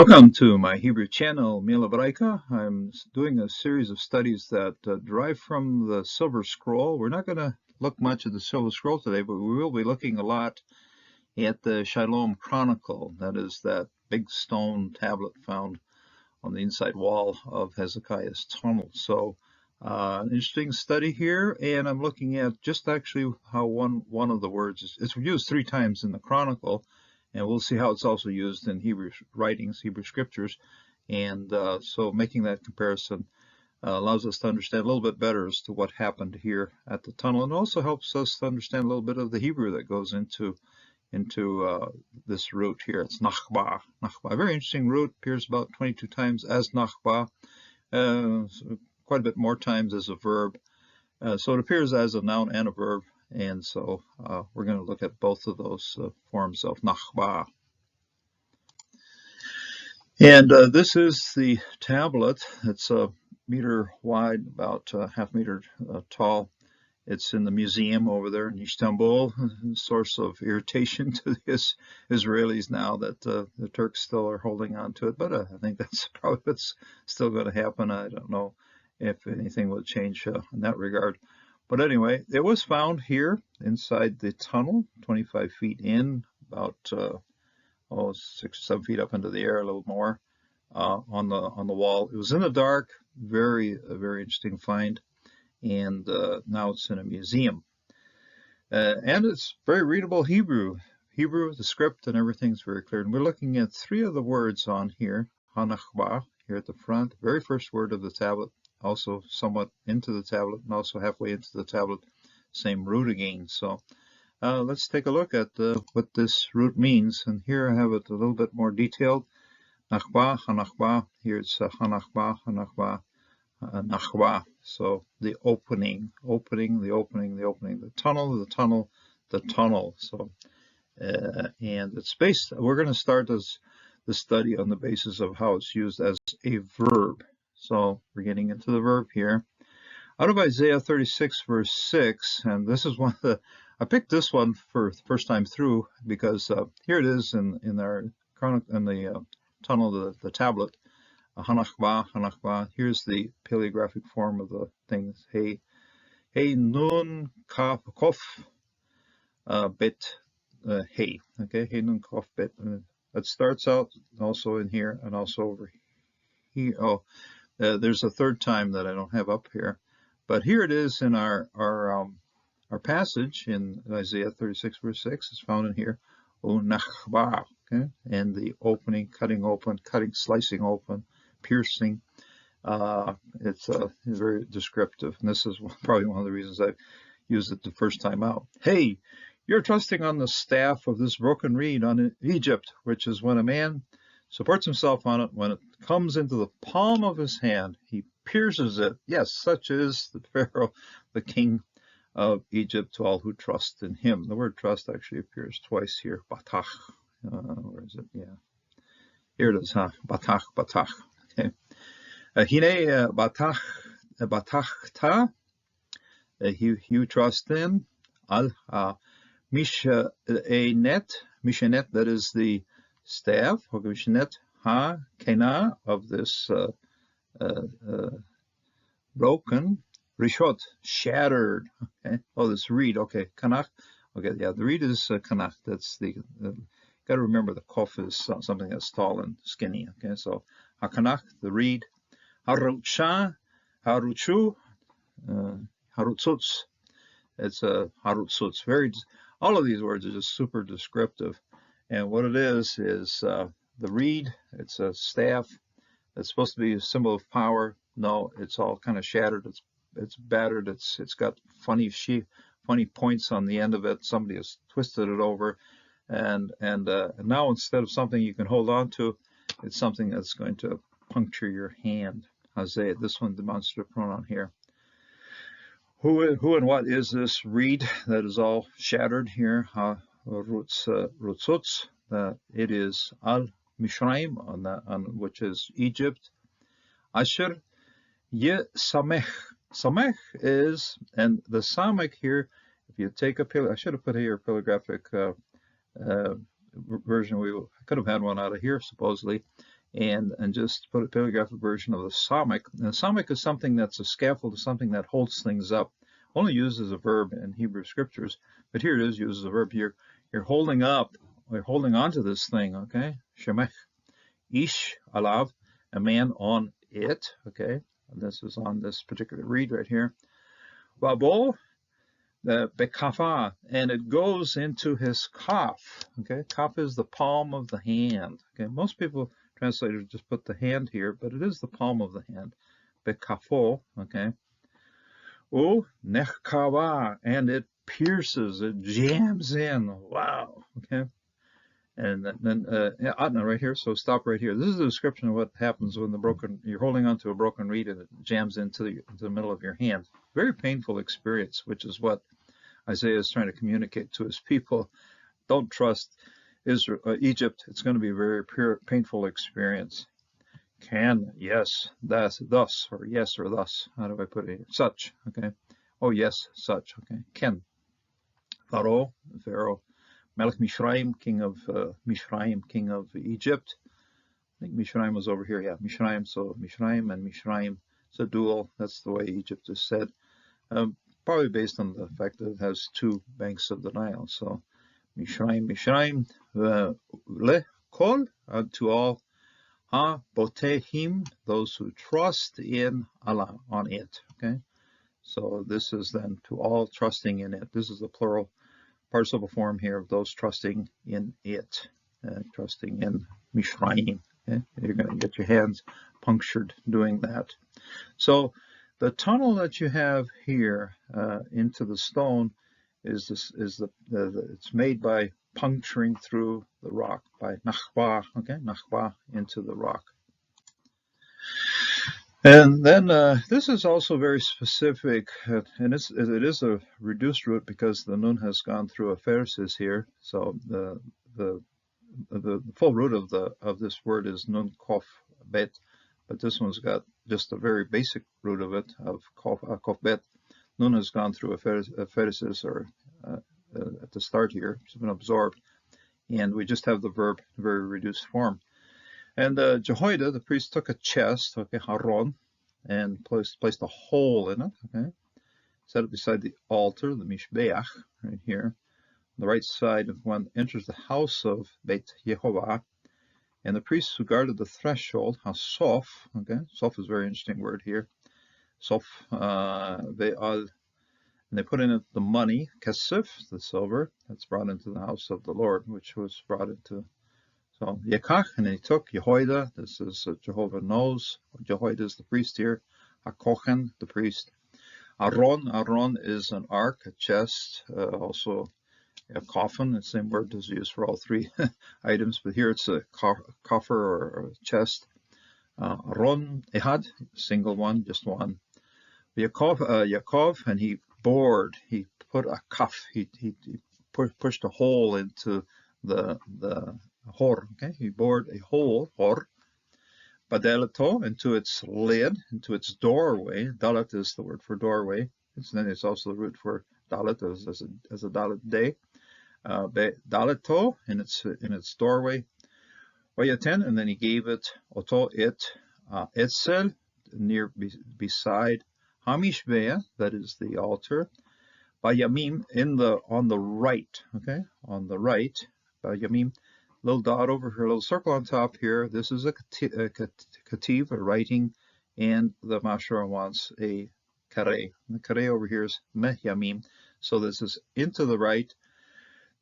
Welcome to my Hebrew channel, Mila Baraika. I'm doing a series of studies that derive from the Silver Scroll. We're not going to look much at the Silver Scroll today, but we will be looking a lot at the Shiloah Chronicle. That is that big stone tablet found on the inside wall of Hezekiah's tunnel. So, an interesting study here, and I'm looking at just actually how one of the words it's used 3 times in the Chronicle. And we'll see how it's also used in Hebrew writings, Hebrew scriptures. And so making that comparison allows us to understand a little bit better as to what happened here at the tunnel, and also helps us to understand a little bit of the Hebrew that goes into this root here. It's Nachba. Nachba. A very interesting root, appears about 22 times as Nachba, quite a bit more times as a verb. So it appears as a noun and a verb. And so we're going to look at both of those forms of Nachba. And this is the tablet. It's a meter wide, about half meter tall. It's in the museum over there in Istanbul, a source of irritation to the Israelis now that the Turks still are holding on to it. But I think that's probably what's still going to happen. I don't know if anything will change in that regard. But anyway, it was found here inside the tunnel, 25 feet in, about 6 or 7 feet up into the air, a little more on the wall. It was in the dark, a very interesting find, and now it's in a museum. And it's very readable Hebrew. The script and everything's very clear. And we're looking at 3 of the words on here, Hanachba, here at the front, very first word of the tablet. Also somewhat into the tablet, and also halfway into the tablet, same root again. So let's take a look at what this root means. And here I have it a little bit more detailed. Nachba, hanachba. Here it's hanachba, hanachba, nachba. So the opening, the tunnel, the tunnel. So and it's based. We're going to start the study on the basis of how it's used as a verb. So we're getting into the verb here. Out of Isaiah 36, verse 6, and this is one of the, I picked this one for the first time through because here it is in our tunnel, the tablet, Hanachba, Hanachba. Here's the paleographic form of the things. Hey nun kaf kof bet hey. Okay, hey nun kof bet. It starts out also in here and also over here. Oh. There's a third time that I don't have up here, but here it is in our passage in Isaiah 36 verse 6. It's found in here, O nachba, okay, and the opening, cutting open, slicing open, piercing. It's very descriptive, and this is probably one of the reasons I used it the first time out. Hey, you're trusting on the staff of this broken reed on Egypt, which is when a man supports himself on it. When it comes into the palm of his hand, he pierces it. Yes, such is the Pharaoh, the king of Egypt, to all who trust in him. The word trust actually appears twice here. Batach. Where is it? Yeah. Here it is, huh? Batach, batach. Okay. Hine batach, batachta. You trust in. Al mishanet. Mishanet, that is the staff, Mishanet ha kena, of this broken, rishot, shattered. Okay. Oh, this reed. Okay, kanach. Okay, yeah, the reed is kanach. That's the. Got to remember the kof is something that's tall and skinny. Okay, so hakanach, the reed. Harutsha, haruchu, harutzutz. It's a harutzutz. All of these words are just super descriptive. And what it is the reed. It's a staff. It's supposed to be a symbol of power. No, it's all kind of shattered. It's battered. It's got funny points on the end of it. Somebody has twisted it over, and now instead of something you can hold on to, it's something that's going to puncture your hand. Isaiah, this one, demonstrative pronoun here. Who and what is this reed that is all shattered here? Rutzutz. It is Al Mishraim, which is Egypt. Asher Ye Samech. Samech is, and the Samech here, if you take I should have put here a paleographic version. I could have had one out of here, supposedly. and just put a paleographic version of the samik. And the samik is something that's a scaffold, something that holds things up. Only used as a verb in Hebrew scriptures, but here it is used as a verb. You're holding up, you're holding onto this thing, okay? Shemech, ish, alav, a man on it, okay? And this is on this particular reed right here. Babo, the bekafa, and it goes into his kaf, okay? Kaf is the palm of the hand, okay? Most people translators just put the hand here, but it is the palm of the hand. Bekafo, okay? Oh, nechkava, and it pierces, it jams in. Wow, okay? And then Atna right here, so stop right here. This is a description of what happens when you're holding onto a broken reed and it jams into the middle of your hand. Very painful experience, which is what Isaiah is trying to communicate to his people. Don't trust Egypt. It's going to be a very painful experience. Can, yes, thus, or yes, or thus. How do I put it here? Such, okay. Oh, yes, such, okay. Ken. Pharaoh, Melech Mishraim, king of Egypt. I think Mishraim was over here, yeah, Mishraim, so Mishraim and Mishraim, it's a dual, that's the way Egypt is said. Probably based on the fact that it has two banks of the Nile, so Mishraim, le kol, to all, botehim, those who trust in Allah, on it, okay? So this is then to all trusting in it. This is the plural participle form here of those trusting in it, trusting in Mishraim. Okay? You're going to get your hands punctured doing that. So the tunnel that you have here into the stone it's made by puncturing through the rock by nachwa, okay, nachwa into the rock. And then this is also very specific, and it is a reduced root because the nun has gone through a pheresis here. So the full root of this word is nun kof bet, but this one's got just a very basic root of it of kof bet. Nun has gone through a pheresis or at the start here. It's been absorbed, and we just have the verb in very reduced form. And Jehoiada, the priest, took a chest, okay, haron, and placed a hole in it, okay, set it beside the altar, the mishbeach, right here, on the right side of one enters the house of Beit Yehovah, and the priests who guarded the threshold, hasof, okay, sof is a very interesting word here, sof, ve'al, and they put in it the money, kesef, the silver, that's brought into the house of the Lord, which was brought into. So Yekach, and he took Jehoiada, this is Jehovah knows, Jehoiada is the priest here, Hakochen, the priest. Aron is an ark, a chest, also a coffin, the same word is used for all three items, but here it's a coffer or a chest. Aron, Ehad, single one, just one. Yaakov, and he put a cuff, he pushed a hole into the hor, okay, he bored a hole, hor, badelato, into its lid, into its doorway. Dalet is the word for doorway. Then it's also the root for dalet as a dalet day. Daleto in its doorway. Oyaten, and then he gave it oto it etzel beside hamishbea, that is the altar. Bayamim on the right, okay, on the right. Bayamim. Little dot over here, a little circle on top here. This is a kativ, a writing, and the Mashra wants a kare. The kare over here is mehyamim, so this is into the right.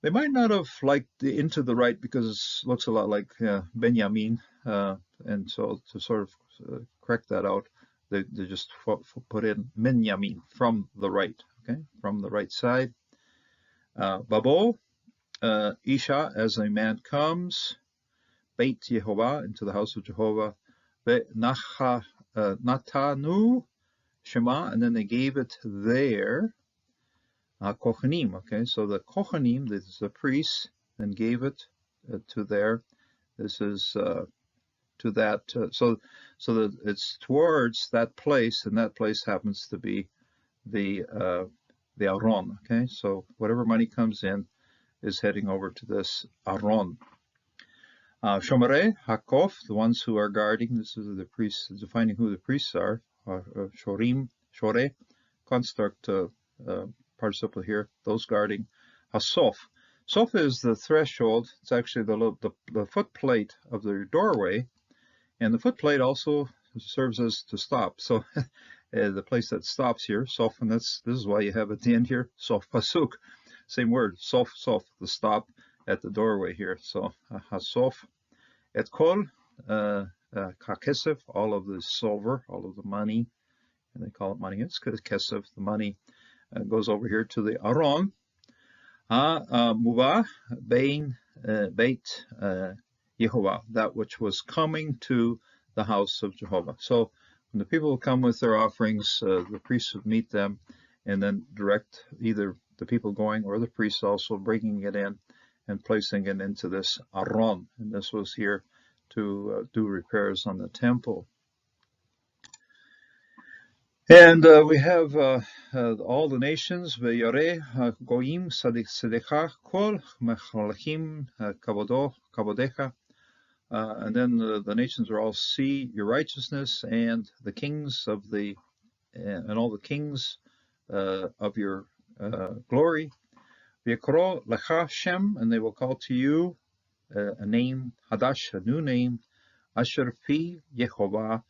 They might not have liked the into the right because it looks a lot like Benjamin, and so to sort of correct that out, they just put in Benjamin, from the right, okay, from the right side. Babo. Isha, as a man comes, Beit Yehovah, into the house of Jehovah, Natanu Shema, and then they gave it there. Kohanim, okay, so the Kohanim, this is the priests, then gave it to there. This is to that, so that it's towards that place, and that place happens to be the Aron, okay, so whatever money comes in is heading over to this Aron. Shomerei Hakov, the ones who are guarding. This is the priests, defining who the priests are. Shorim, Shore, construct participle here. Those guarding. Hasof. Sof is the threshold. It's actually the foot plate of the doorway, and the foot plate also serves as to stop. So the place that stops here, sof, and this is why you have at the end here, sof pasuk, same word, sof, the stop at the doorway here. So hasof, et kol, kakesef, all of the silver, all of the money, and they call it money. It's kesef, the money goes over here to the aron. Muvah, bein, beit Yehovah, that which was coming to the house of Jehovah. So when the people would come with their offerings, the priests would meet them and then direct either the people going or the priests also bringing it in and placing it into this aron. And this was here to do repairs on the temple. And we have all the nations, V'yareh goyim sadecha kol mechalachim kavodecha. And then the nations will all see your righteousness, and the kings of the and all the kings of your glory. V'yakro lecha Shem, and they will call to you a name hadash, a new name, asher pi Yehovah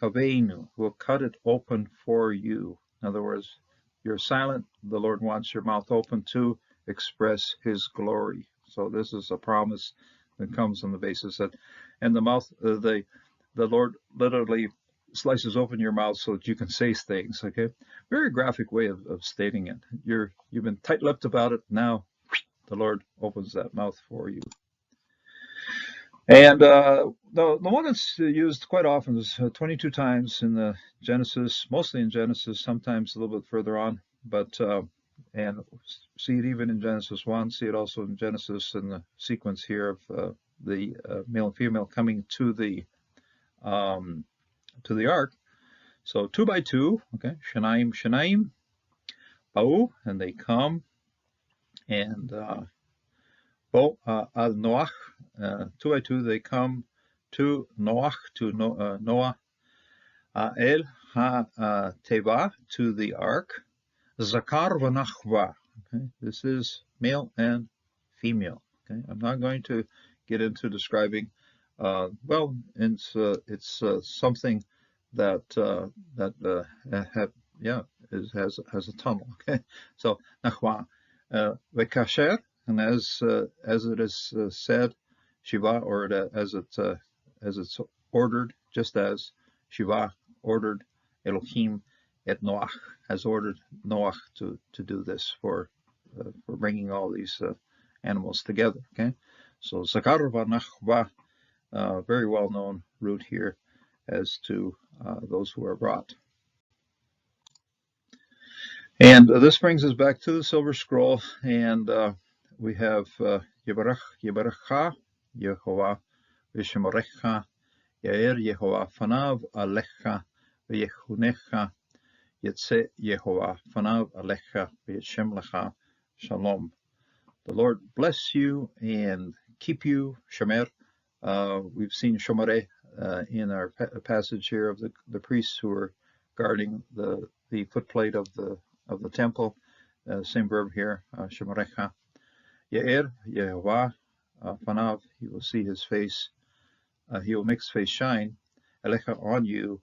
Kaveinu, will cut it open for you. In other words, you're silent. The Lord wants your mouth open to express His glory. So this is a promise that comes on the basis that, and the mouth, the Lord literally slices open your mouth so that you can say things. Okay, very graphic way of stating it. You've been tight-lipped about it. Now the Lord opens that mouth for you. And the one that's used quite often is 22 times in the Genesis, mostly in Genesis, sometimes a little bit further on, but and see it even in Genesis 1, see it also in Genesis in the sequence here of the male and female coming to the ark. So 2 by 2, okay, Shanaim, Ba'u, and they come, and Bo al Noach, 2 by 2, they come to Noach, to Noah, El ha Teva, to the ark, Zakar v'Nachva. Okay, this is male and female. Okay, I'm not going to get into describing. Well, it's something that has a tunnel. Okay, so Nachwa, v'Kasher. And as it is said, Shiva, or as it's ordered, just as Shiva ordered Elohim et Noach, has ordered Noach to do this for bringing all these animals together. Okay, so Zakar v'Nachva, very well known root here as to those who are brought. And this brings us back to the silver scroll, and we have Yevarecha, Yehovah, V'Shemorecha, Yair Yehovah, Fanav Alecha, V'Yechunecha, Yetze Yehovah, Fanav Alecha, V'Yeshem Lecha, Shalom. The Lord bless you and keep you, Shemer. We've seen Shomare in our passage here of the priests who are guarding the footplate of the temple. Same verb here, Shemorecha. Yair, Yehovah, Fanav, he will see his face, he will make his face shine, Alecha, on you,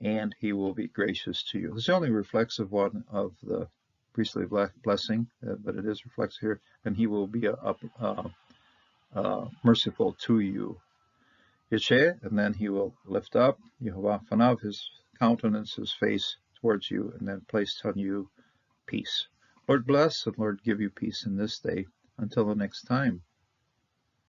and he will be gracious to you. It's the only reflexive one of the priestly blessing, but it is reflexive here, and he will be merciful to you. Yesheh, and then he will lift up, Yehovah, Fanav, his countenance, his face towards you, and then place on you peace. Lord bless, and Lord give you peace in this day. Until the next time.